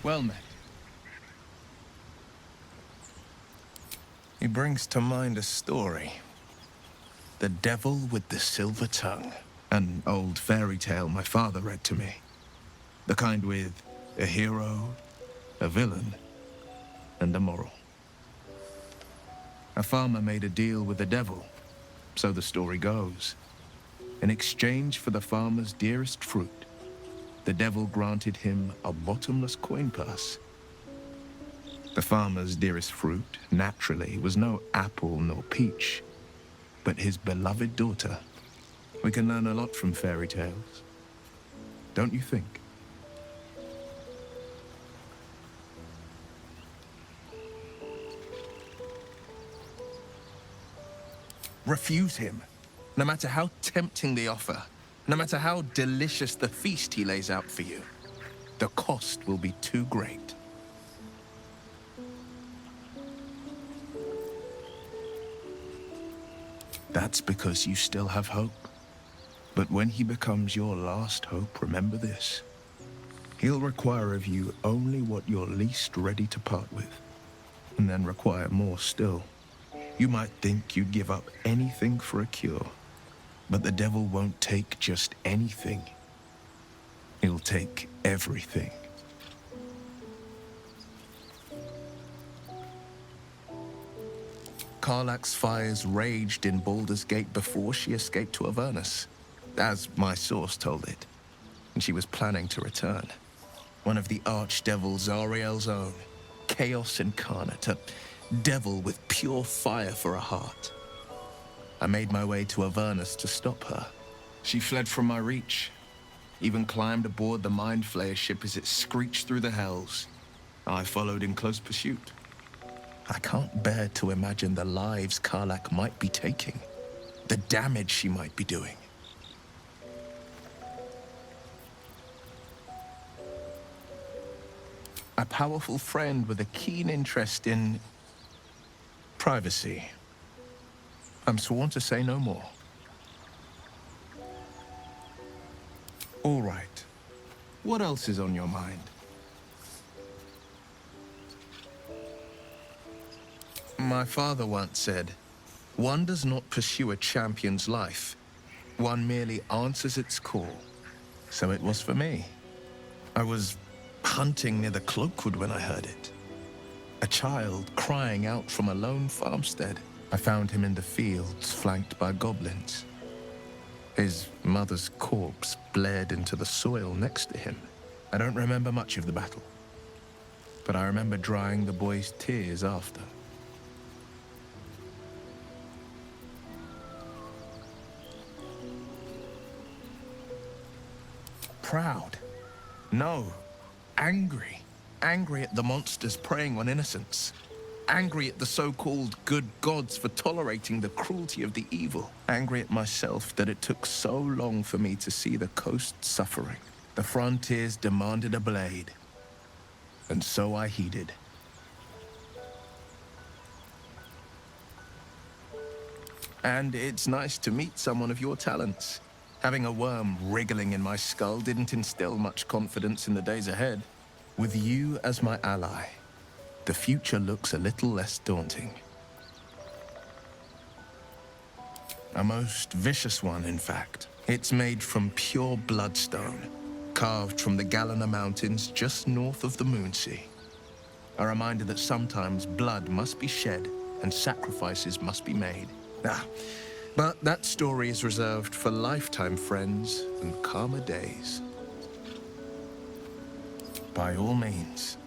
Well met. He brings to mind a story. The Devil with the Silver Tongue. An old fairy tale my father read to me. The kind with a hero, a villain, and a moral. A farmer made a deal with the devil, so the story goes. In exchange for the farmer's dearest fruit, the devil granted him a bottomless coin purse. The farmer's dearest fruit, naturally, was no apple nor peach, but his beloved daughter. We can learn a lot from fairy tales, don't you think? Refuse him, no matter how tempting the offer, no matter how delicious the feast he lays out for you. The cost will be too great. That's because you still have hope. But when he becomes your last hope, remember this. He'll require of you only what you're least ready to part with, and then require more still. You might think you'd give up anything for a cure, but the devil won't take just anything. He'll take everything. Karlach's fires raged in Baldur's Gate before she escaped to Avernus, as my source told it, and she was planning to return. One of the archdevils Zariel's own, chaos incarnate, a devil with pure fire for a heart. I made my way to Avernus to stop her. She fled from my reach, even climbed aboard the Mind Flayer ship as it screeched through the hells. I followed in close pursuit. I can't bear to imagine the lives Karlach might be taking, the damage she might be doing. A powerful friend with a keen interest in privacy. I'm sworn to say no more. All right. What else is on your mind? My father once said, one does not pursue a champion's life. One merely answers its call. So it was for me. I was hunting near the Cloakwood when I heard it. A child crying out from a lone farmstead. I found him in the fields, flanked by goblins. His mother's corpse bled into the soil next to him. I don't remember much of the battle, but I remember drying the boy's tears after. Proud? No. Angry. Angry at the monsters preying on innocents. Angry at the so-called good gods for tolerating the cruelty of the evil. Angry at myself that it took so long for me to see the coast suffering. The frontiers demanded a blade. And so I heeded. And it's nice to meet someone of your talents. Having a worm wriggling in my skull didn't instill much confidence in the days ahead. With you as my ally, the future looks a little less daunting. A most vicious one, in fact. It's made from pure bloodstone, carved from the Galena Mountains just north of the Moonsea. A reminder that sometimes blood must be shed and sacrifices must be made. But that story is reserved for lifetime friends and calmer days. By all means,